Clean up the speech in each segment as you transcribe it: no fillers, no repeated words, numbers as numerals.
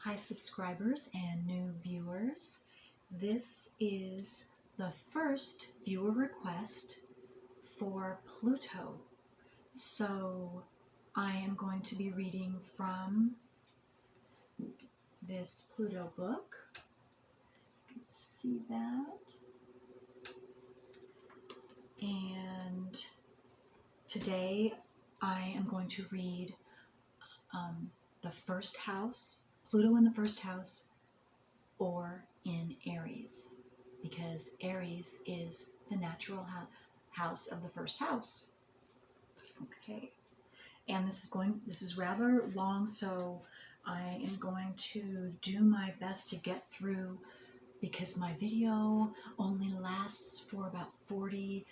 Hi subscribers and new viewers. This is the first viewer request for Pluto. So I am going to be reading from this Pluto book. You can see that. And today I am going to read the first house, Pluto in the first house, or in Aries, because Aries is the natural house of the first house. Okay, and this is rather long, so I am going to do my best to get through, because my video only lasts for about 43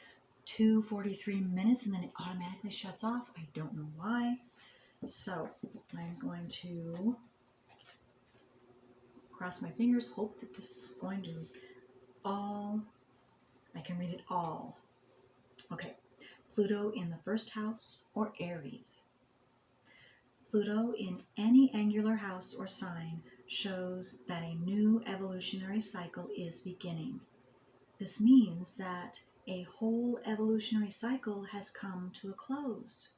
minutes and then it automatically shuts off. I don't know why. So I'm going to cross my fingers, hope that this is going to I can read it all. Okay, Pluto in the first house, or Aries. Pluto in any angular house or sign shows that a new evolutionary cycle is beginning. This means that a whole evolutionary cycle has come to a close.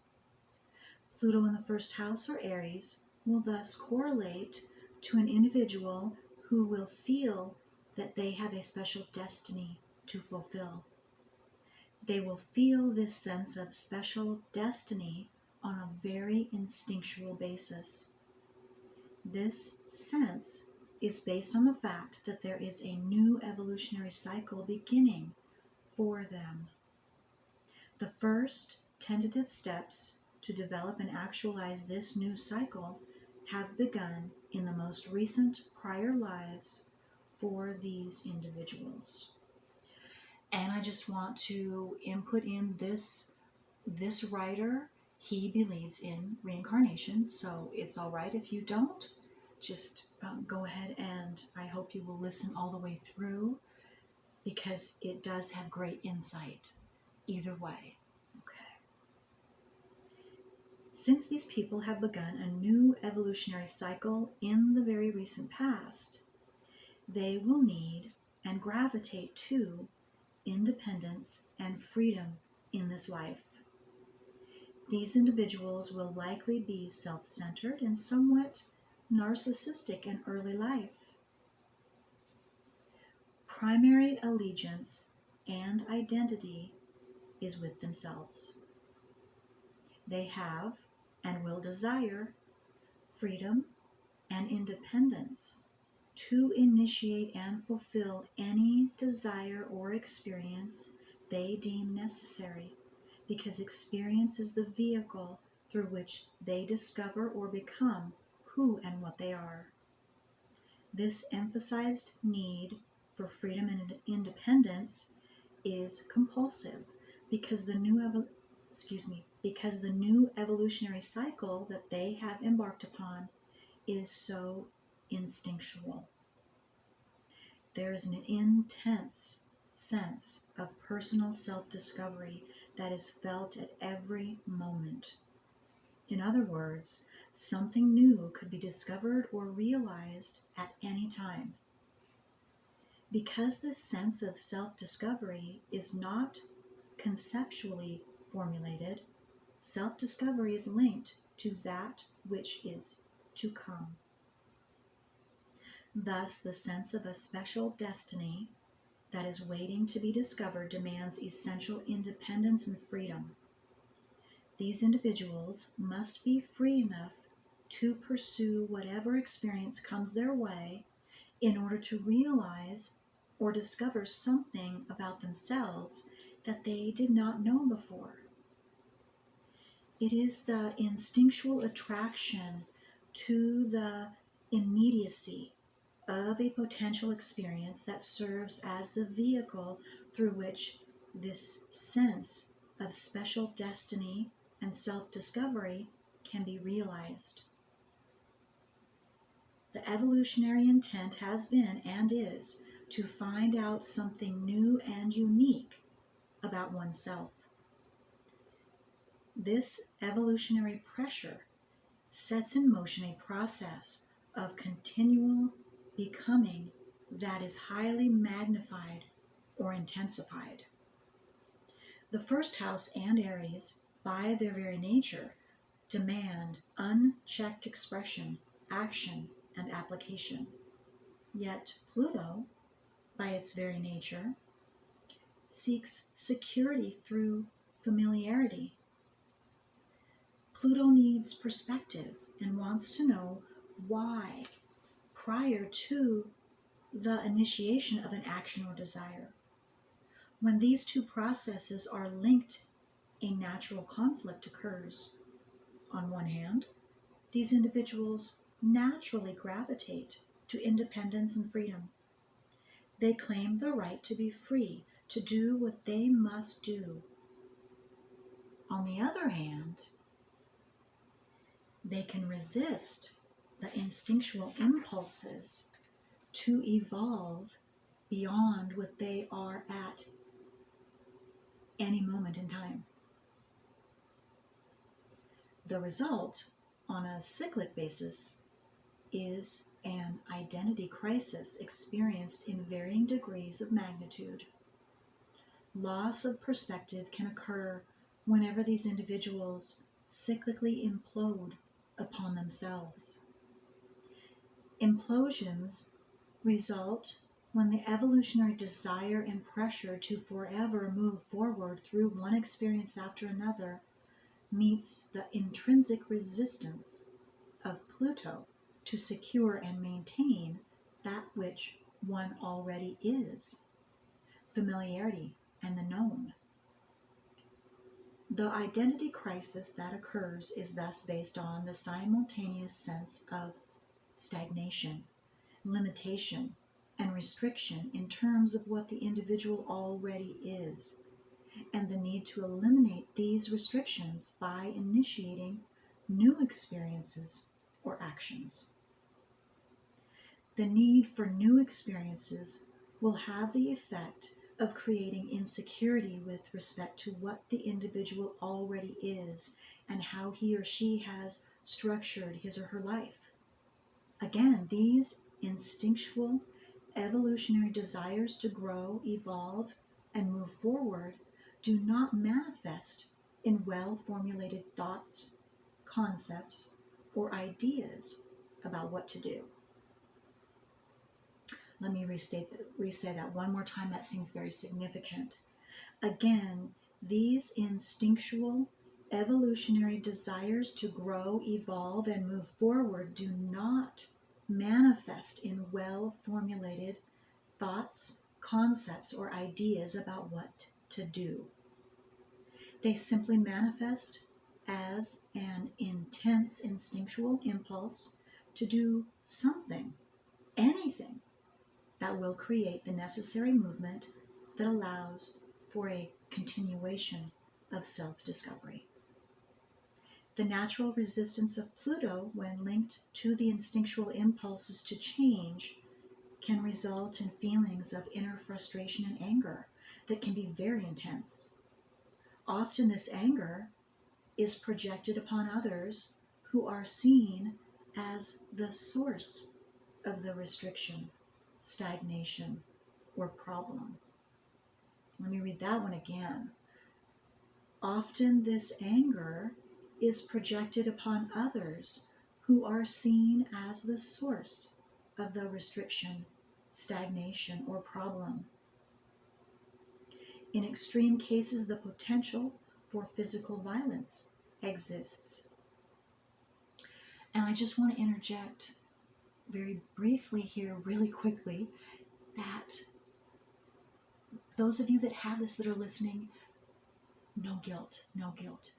Pluto in the first house, or Aries, will thus correlate to an individual who will feel that they have a special destiny to fulfill. They will feel this sense of special destiny on a very instinctual basis. This sense is based on the fact that there is a new evolutionary cycle beginning for them. The first tentative steps to develop and actualize this new cycle have begun in the most recent prior lives for these individuals. And I just want to input in this writer, he believes in reincarnation, so it's all right if you don't. Just go ahead, and I hope you will listen all the way through, because it does have great insight either way. Okay. Since these people have begun a new evolutionary cycle in the very recent past, they will need and gravitate to independence and freedom in this life. These individuals will likely be self-centered and somewhat narcissistic in early life. Primary allegiance and identity is with themselves. They have and will desire freedom and independence to initiate and fulfill any desire or experience they deem necessary, because experience is the vehicle through which they discover or become who and what they are. This emphasized need for freedom and independence is compulsive, because the new evolutionary cycle that they have embarked upon is so instinctual. There is an intense sense of personal self-discovery that is felt at every moment. In other words, something new could be discovered or realized at any time. Because this sense of self-discovery is not conceptually formulated, self-discovery is linked to that which is to come. Thus, the sense of a special destiny that is waiting to be discovered demands essential independence and freedom. These individuals must be free enough to pursue whatever experience comes their way in order to realize or discover something about themselves that they did not know before. It is the instinctual attraction to the immediacy of a potential experience that serves as the vehicle through which this sense of special destiny and self-discovery can be realized. The evolutionary intent has been and is to find out something new and unique about oneself. This evolutionary pressure sets in motion a process of continual becoming that is highly magnified or intensified. The first house and Aries, by their very nature, demand unchecked expression, action, and application. Yet Pluto, by its very nature, seeks security through familiarity. Pluto needs perspective and wants to know why prior to the initiation of an action or desire. When these two processes are linked, a natural conflict occurs. On one hand, these individuals naturally gravitate to independence and freedom. They claim the right to be free, to do what they must do. On the other hand, they can resist the instinctual impulses to evolve beyond what they are at any moment in time. The result, on a cyclic basis, is an identity crisis experienced in varying degrees of magnitude. Loss of perspective can occur whenever these individuals cyclically implode upon themselves. Implosions result when the evolutionary desire and pressure to forever move forward through one experience after another meets the intrinsic resistance of Pluto to secure and maintain that which one already is, familiarity and the known. The identity crisis that occurs is thus based on the simultaneous sense of stagnation, limitation, and restriction in terms of what the individual already is, and the need to eliminate these restrictions by initiating new experiences or actions. The need for new experiences will have the effect of creating insecurity with respect to what the individual already is and how he or she has structured his or her life. Again, these instinctual evolutionary desires to grow, evolve, and move forward do not manifest in well-formulated thoughts, concepts, or ideas about what to do. Let me re-say that one more time. That seems very significant. Again, these instinctual evolutionary desires to grow, evolve, and move forward do not manifest in well-formulated thoughts, concepts, or ideas about what to do. They simply manifest as an intense instinctual impulse to do something, anything, that will create the necessary movement that allows for a continuation of self-discovery. The natural resistance of Pluto, when linked to the instinctual impulses to change, can result in feelings of inner frustration and anger that can be very intense. Often this anger is projected upon others who are seen as the source of the restriction, stagnation, or problem. Let me read that one again. Often this anger is projected upon others who are seen as the source of the restriction, stagnation, or problem. In extreme cases, the potential for physical violence exists. And I just want to interject very briefly here, really quickly, that those of you that have this, that are listening, no guilt, no guilt.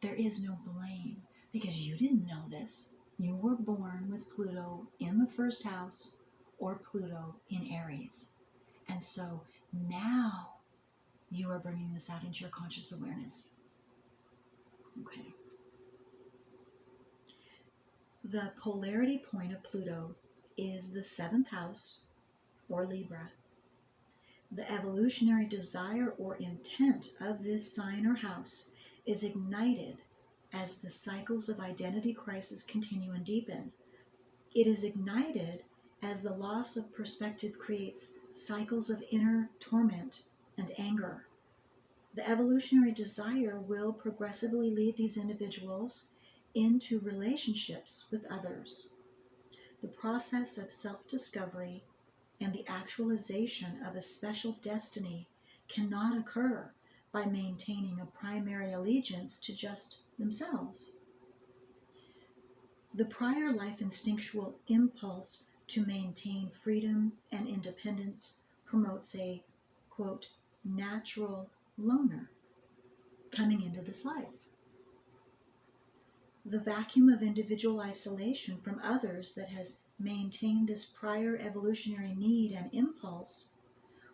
There is no blame because you didn't know this. You were born with Pluto in the first house or Pluto in Aries. And so now you are bringing this out into your conscious awareness. Okay. The polarity point of Pluto is the 7th house or Libra. The evolutionary desire or intent of this sign or house is ignited as the cycles of identity crisis continue and deepen. It is ignited as the loss of perspective creates cycles of inner torment and anger. The evolutionary desire will progressively lead these individuals into relationships with others. The process of self-discovery and the actualization of a special destiny cannot occur by maintaining a primary allegiance to just themselves. The prior life instinctual impulse to maintain freedom and independence promotes a, quote, natural loner coming into this life. The vacuum of individual isolation from others that has maintained this prior evolutionary need and impulse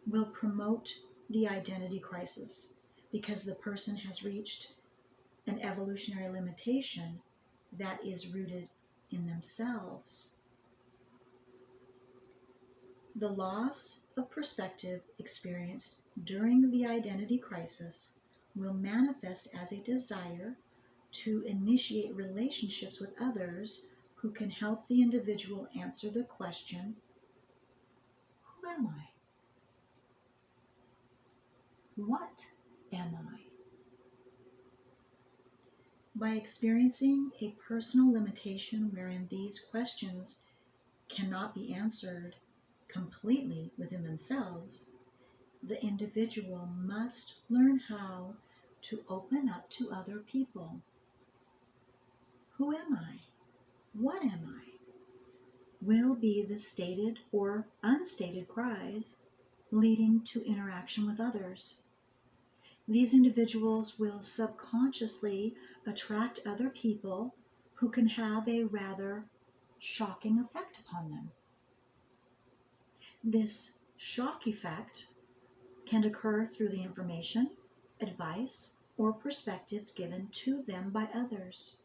will promote the identity crisis because the person has reached an evolutionary limitation that is rooted in themselves. The loss of perspective experienced during the identity crisis will manifest as a desire to initiate relationships with others who can help the individual answer the question, who am I? What am I? By experiencing a personal limitation wherein these questions cannot be answered completely within themselves, the individual must learn how to open up to other people. Who am I? What am I? Will be the stated or unstated cries leading to interaction with others. These individuals will subconsciously attract other people who can have a rather shocking effect upon them. This shock effect can occur through the information, advice, or perspectives given to them by others.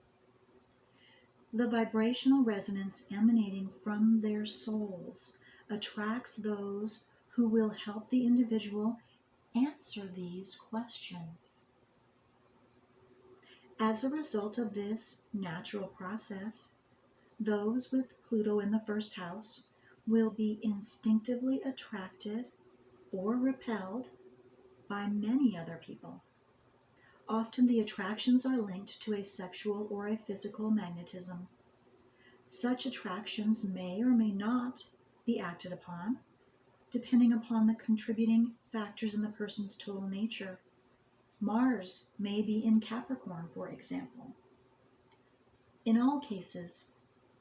The vibrational resonance emanating from their souls attracts those who will help the individual answer these questions. As a result of this natural process, those with Pluto in the first house will be instinctively attracted or repelled by many other people. Often the attractions are linked to a sexual or a physical magnetism. Such attractions may or may not be acted upon, depending upon the contributing factors in the person's total nature. Mars may be in Capricorn, for example. In all cases,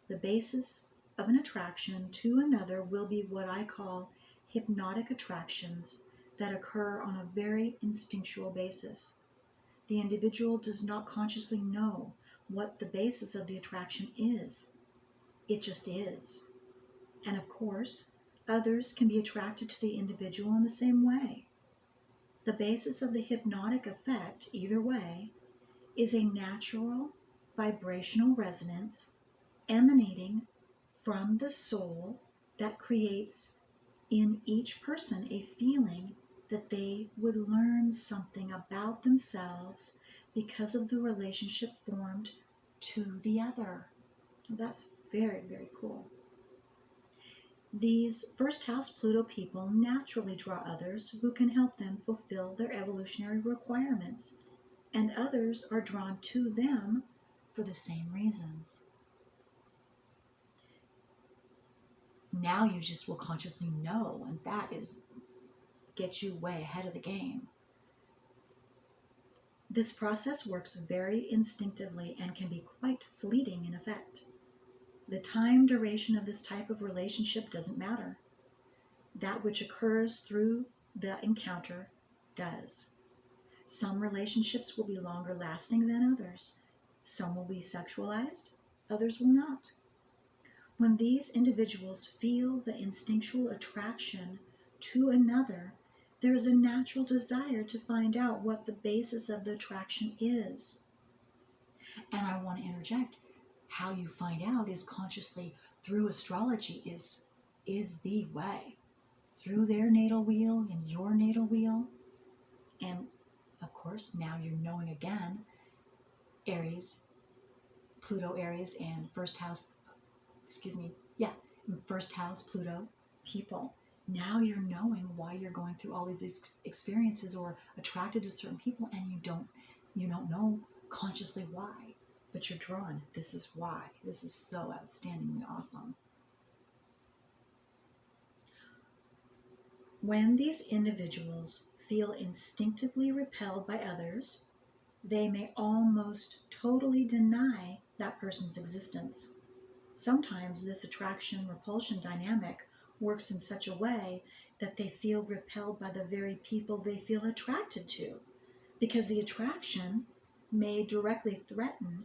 the basis of an attraction to another will be what I call hypnotic attractions that occur on a very instinctual basis. The individual does not consciously know what the basis of the attraction is. It just is. And of course, others can be attracted to the individual in the same way. The basis of the hypnotic effect, either way, is a natural vibrational resonance emanating from the soul that creates in each person a feeling that they would learn something about themselves because of the relationship formed to the other. That's very, very cool. These first house Pluto people naturally draw others who can help them fulfill their evolutionary requirements, and others are drawn to them for the same reasons. Now you just will consciously know, and that is gets you way ahead of the game. This process works very instinctively and can be quite fleeting in effect. The time duration of this type of relationship doesn't matter. That which occurs through the encounter does. Some relationships will be longer lasting than others. Some will be sexualized, others will not. When these individuals feel the instinctual attraction to another, there is a natural desire to find out what the basis of the attraction is. And I want to interject, how you find out is consciously through astrology is the way. Through their natal wheel and your natal wheel. And of course, now you're knowing again, Aries, Pluto, Aries, and first house first house, Pluto, people. Now you're knowing why you're going through all these experiences or attracted to certain people, and you don't know consciously why, but you're drawn. This is why. This is so outstandingly awesome. When these individuals feel instinctively repelled by others, they may almost totally deny that person's existence. Sometimes this attraction-repulsion dynamic works in such a way that they feel repelled by the very people they feel attracted to, because the attraction may directly threaten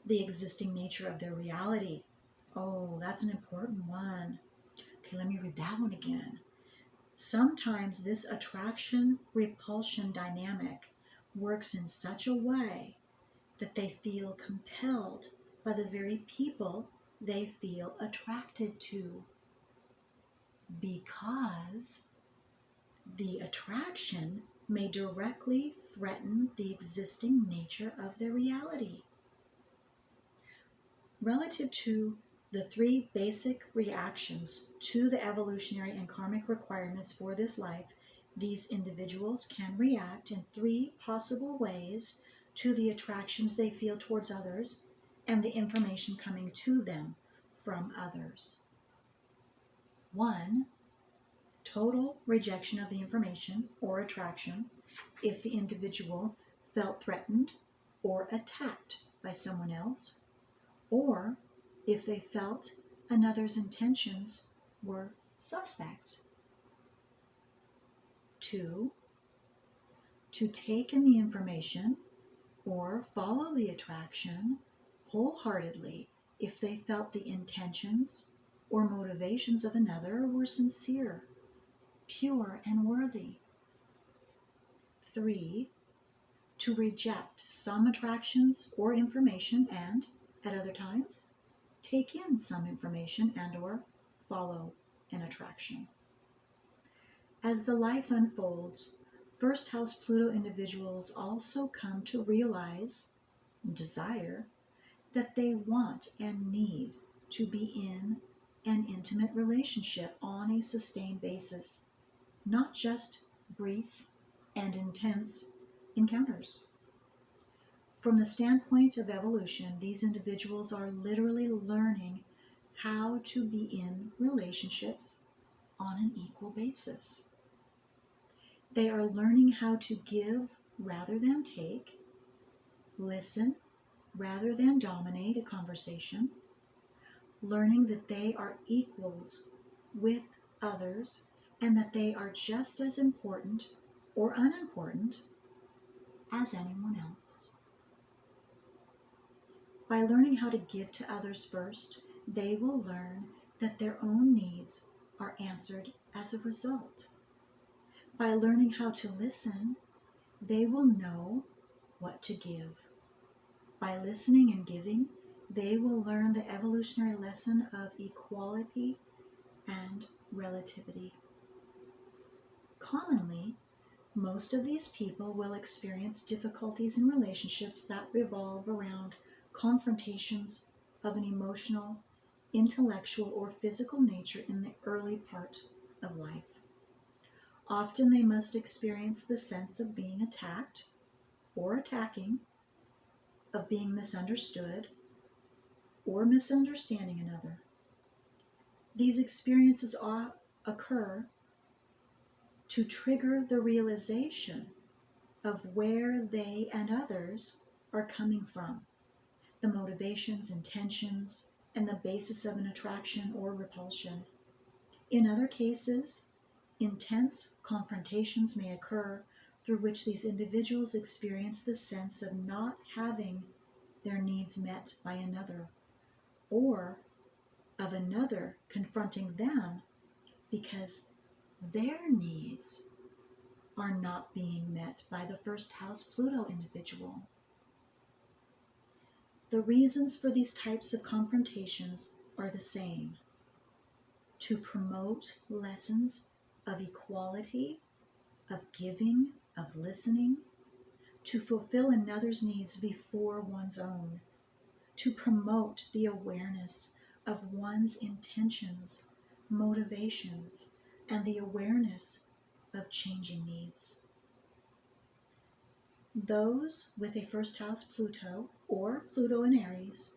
the existing nature of their reality. Oh, that's an important one. Okay, let me read that one again. Sometimes this attraction-repulsion dynamic works in such a way that they feel compelled by the very people they feel attracted to, because the attraction may directly threaten the existing nature of their reality. Relative to the three basic reactions to the evolutionary and karmic requirements for this life, these individuals can react in three possible ways to the attractions they feel towards others and the information coming to them from others. 1. Total rejection of the information or attraction if the individual felt threatened or attacked by someone else, or if they felt another's intentions were suspect. 2. To take in the information or follow the attraction wholeheartedly if they felt the intentions or motivations of another were sincere, pure, and worthy. 3. To reject some attractions or information and, at other times, take in some information and or follow an attraction. As the life unfolds, first house Pluto individuals also come to realize, desire, that they want and need to be in an intimate relationship on a sustained basis, not just brief and intense encounters. From the standpoint of evolution, these individuals are literally learning how to be in relationships on an equal basis. They are learning how to give rather than take, listen rather than dominate a conversation, learning that they are equals with others and that they are just as important or unimportant as anyone else. By learning how to give to others first, they will learn that their own needs are answered as a result. By learning how to listen, they will know what to give. By listening and giving, they will learn the evolutionary lesson of equality and relativity. Commonly, most of these people will experience difficulties in relationships that revolve around confrontations of an emotional, intellectual, or physical nature in the early part of life. Often they must experience the sense of being attacked or attacking, of being misunderstood or misunderstanding another. These experiences occur to trigger the realization of where they and others are coming from, the motivations, intentions, and the basis of an attraction or repulsion. In other cases, intense confrontations may occur through which these individuals experience the sense of not having their needs met by another, or of another confronting them because their needs are not being met by the first house Pluto individual. The reasons for these types of confrontations are the same: to promote lessons of equality, of giving, of listening, to fulfill another's needs before one's own, to promote the awareness of one's intentions, motivations, and the awareness of changing needs. Those with a first house Pluto or Pluto in Aries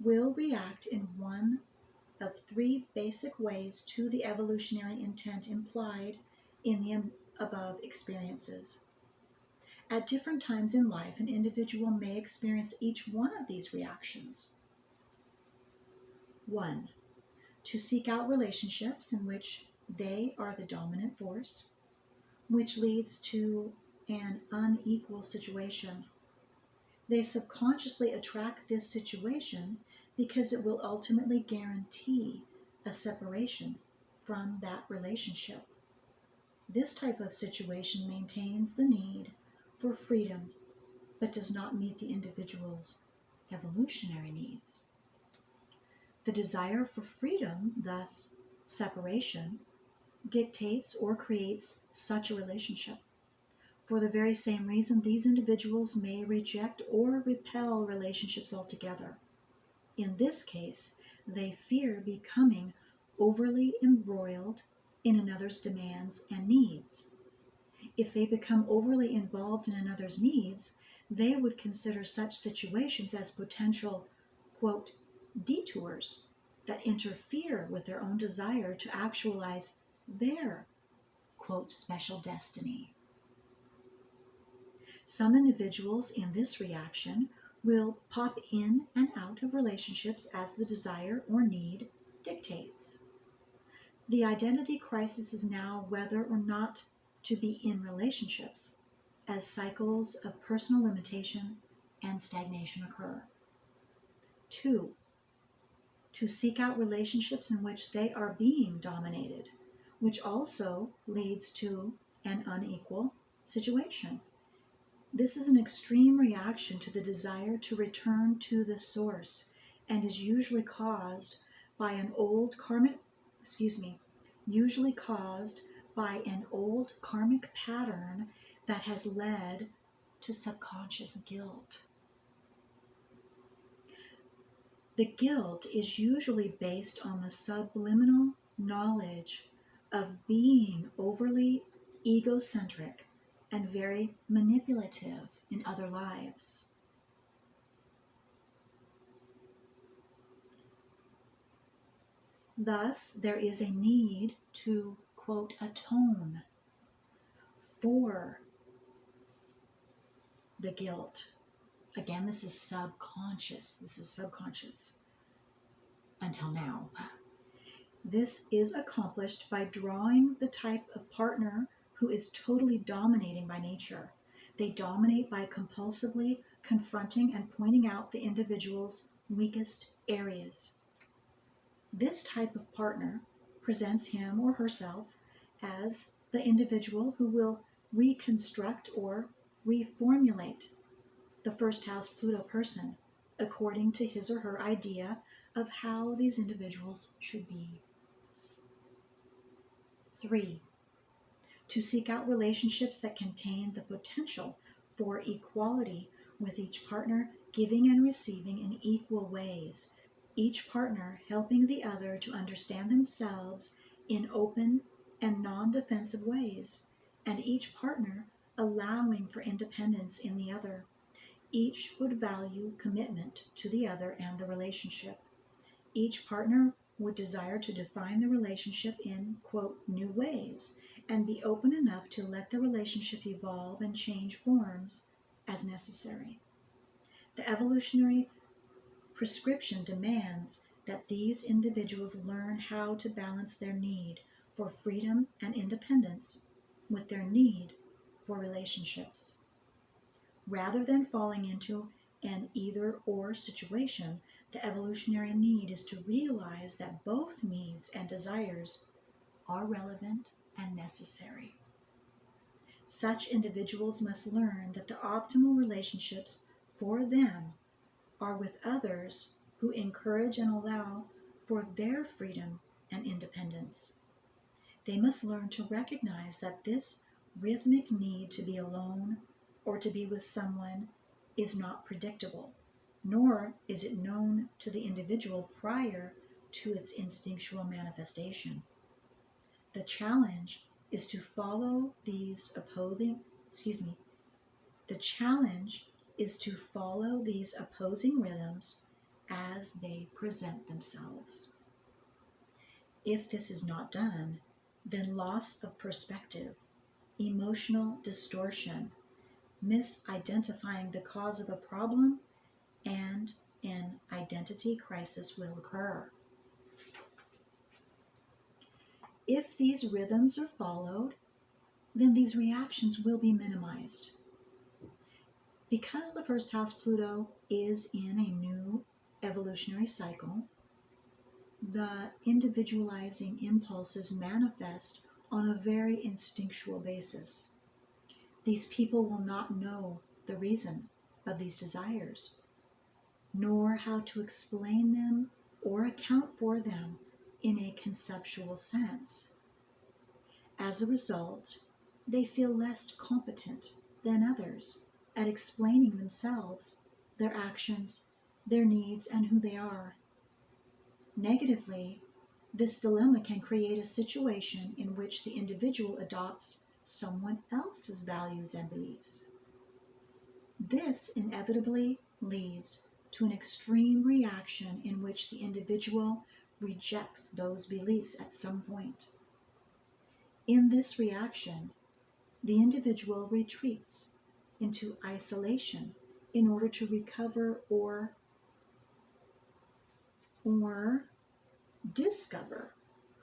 will react in one of three basic ways to the evolutionary intent implied in the above experiences. At different times in life, an individual may experience each one of these reactions. 1. To seek out relationships in which they are the dominant force, which leads to an unequal situation. They subconsciously attract this situation because it will ultimately guarantee a separation from that relationship. This type of situation maintains the need for freedom, but does not meet the individual's evolutionary needs. The desire for freedom, thus separation, dictates or creates such a relationship. For the very same reason, these individuals may reject or repel relationships altogether. In this case, they fear becoming overly embroiled in another's demands and needs. If they become overly involved in another's needs, they would consider such situations as potential, quote, detours that interfere with their own desire to actualize their, quote, special destiny. Some individuals in this reaction will pop in and out of relationships as the desire or need dictates. The identity crisis is now whether or not to be in relationships, as cycles of personal limitation and stagnation occur. 2. To seek out relationships in which they are being dominated, which also leads to an unequal situation. This is an extreme reaction to the desire to return to the source and is usually caused by an old karmic pattern that has led to subconscious guilt. The guilt is usually based on the subliminal knowledge of being overly egocentric and very manipulative in other lives. Thus, there is a need to, quote, atone for the guilt. Again, this is subconscious. Until now. This is accomplished by drawing the type of partner who is totally dominating by nature. They dominate by compulsively confronting and pointing out the individual's weakest areas. This type of partner presents him or herself as the individual who will reconstruct or reformulate the first house Pluto person according to his or her idea of how these individuals should be. 3. To seek out relationships that contain the potential for equality with each partner giving and receiving in equal ways, each partner helping the other to understand themselves in open and non-defensive ways, and each partner allowing for independence in the other. Each would value commitment to the other and the relationship. Each partner would desire to define the relationship in, quote, new ways, and be open enough to let the relationship evolve and change forms as necessary. The evolutionary prescription demands that these individuals learn how to balance their need for freedom and independence with their need for relationships. Rather than falling into an either-or situation, the evolutionary need is to realize that both needs and desires are relevant and necessary. Such individuals must learn that the optimal relationships for them are with others who encourage and allow for their freedom and independence. They must learn to recognize that this rhythmic need to be alone or to be with someone is not predictable, nor is it known to the individual prior to its instinctual manifestation. The challenge is to follow these the challenge is to follow these opposing rhythms as they present themselves. If this is not done, then loss of perspective, emotional distortion, misidentifying the cause of a problem, and an identity crisis will occur. If these rhythms are followed, then these reactions will be minimized. Because the first house Pluto is in a new evolutionary cycle, the individualizing impulses manifest on a very instinctual basis. These people will not know the reason of these desires, nor how to explain them or account for them in a conceptual sense. As a result, they feel less competent than others at explaining themselves, their actions, their needs, and who they are. Negatively, this dilemma can create a situation in which the individual adopts someone else's values and beliefs. This inevitably leads to an extreme reaction in which the individual rejects those beliefs at some point. In this reaction, the individual retreats into isolation in order to recover or discover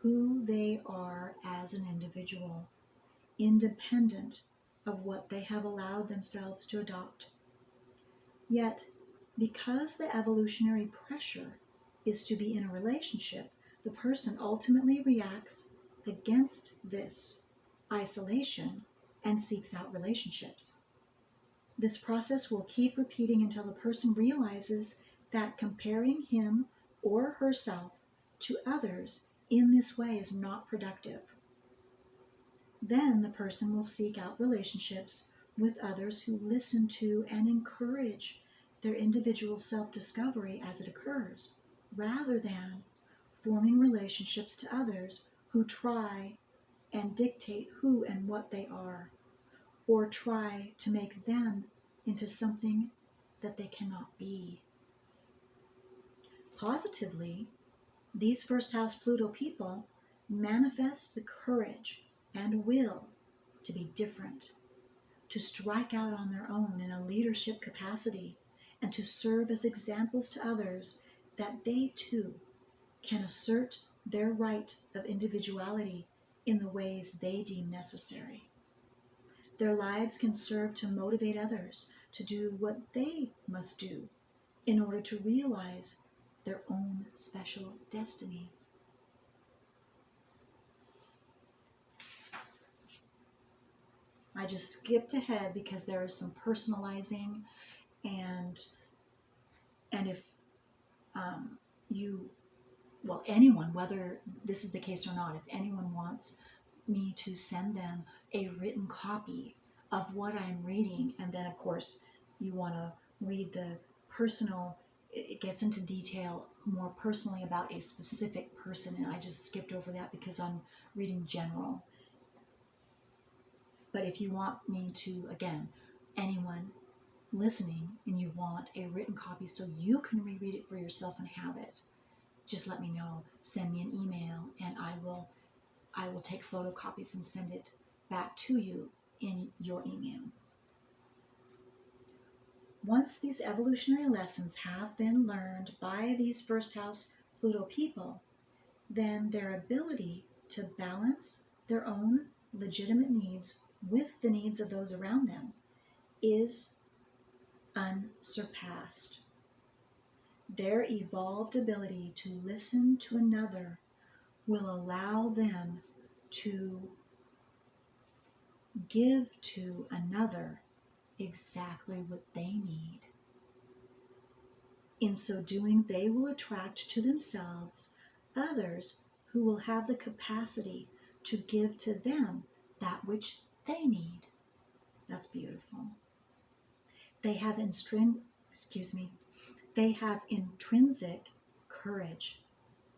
who they are as an individual, independent of what they have allowed themselves to adopt. Yet, because the evolutionary pressure is to be in a relationship, the person ultimately reacts against this isolation and seeks out relationships. This process will keep repeating until the person realizes that comparing him or herself to others in this way is not productive. Then the person will seek out relationships with others who listen to and encourage their individual self-discovery as it occurs, rather than forming relationships to others who try and dictate who and what they are, or try to make them into something that they cannot be. Positively, these first house Pluto people manifest the courage and will to be different, to strike out on their own in a leadership capacity, and to serve as examples to others that they too can assert their right of individuality in the ways they deem necessary. Their lives can serve to motivate others to do what they must do in order to realize their own special destinies. I just skipped ahead because there is some personalizing, and if anyone, whether this is the case or not, if anyone wants me to send them a written copy of what I'm reading, and then of course you want to read the personal, it gets into detail more personally about a specific person, and I just skipped over that because I'm reading general. But if you want me to, again, anyone listening, and you want a written copy so you can reread it for yourself and have it, just let me know. Send me an email, and I will take photocopies and send it back to you in your email. Once these evolutionary lessons have been learned by these first house Pluto people, then their ability to balance their own legitimate needs with the needs of those around them is unsurpassed. Their evolved ability to listen to another will allow them to give to another exactly what they need. In so doing, they will attract to themselves others who will have the capacity to give to them that which they need. That's beautiful. They have They have intrinsic courage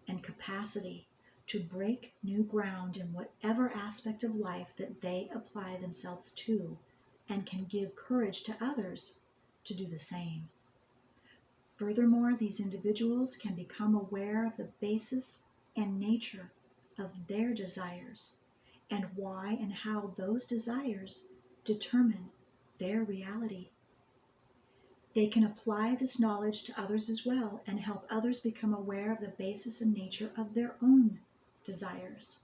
and capacity to break new ground in whatever aspect of life that they apply themselves to, and can give courage to others to do the same. Furthermore, these individuals can become aware of the basis and nature of their desires, and why and how those desires determine their reality. They can apply this knowledge to others as well, and help others become aware of the basis and nature of their own desires.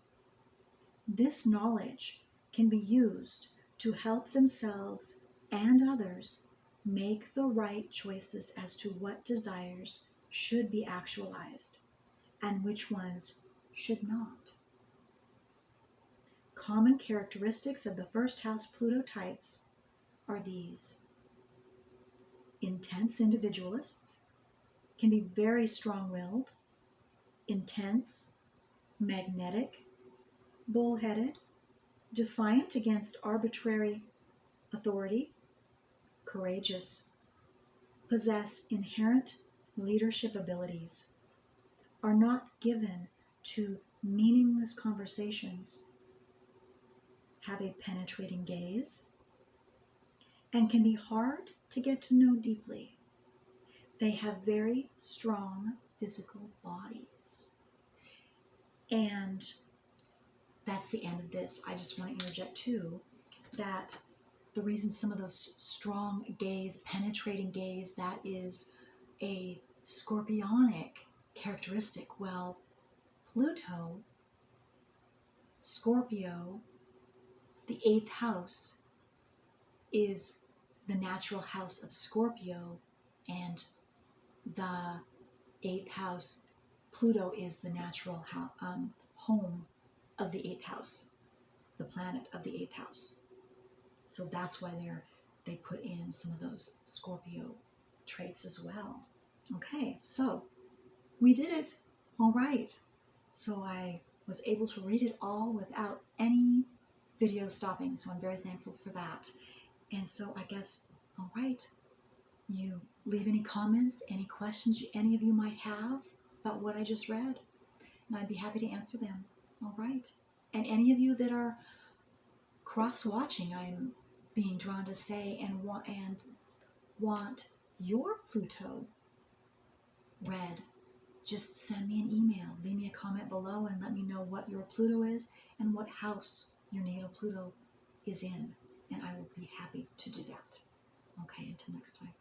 This knowledge can be used to help themselves and others make the right choices as to what desires should be actualized and which ones should not. Common characteristics of the first house Pluto types are these. Intense individualists, can be very strong-willed, intense, magnetic, bullheaded, defiant against arbitrary authority, courageous, possess inherent leadership abilities, are not given to meaningless conversations, have a penetrating gaze, and can be hard to get to know deeply. They have very strong physical bodies. And that's the end of this. I just want to interject too that the reason some of those strong gaze, penetrating gaze, that is a scorpionic characteristic. Well, Pluto, Scorpio, the 8th house, is the natural house of Scorpio, and the 8th house, Pluto, is the natural home of the 8th house, the planet of the 8th house. So that's why they put in some of those Scorpio traits as well. Okay, so we did it. All right. So I was able to read it all without any video stopping, so I'm very thankful for that. And so I guess, all right, you leave any comments, any questions any of you might have about what I just read, and I'd be happy to answer them. All right. And any of you that are cross-watching, I'm being drawn to say, and want your Pluto read, just send me an email, leave me a comment below, and let me know what your Pluto is and what house your natal Pluto is in, and I will be happy to do that. Okay, until next time.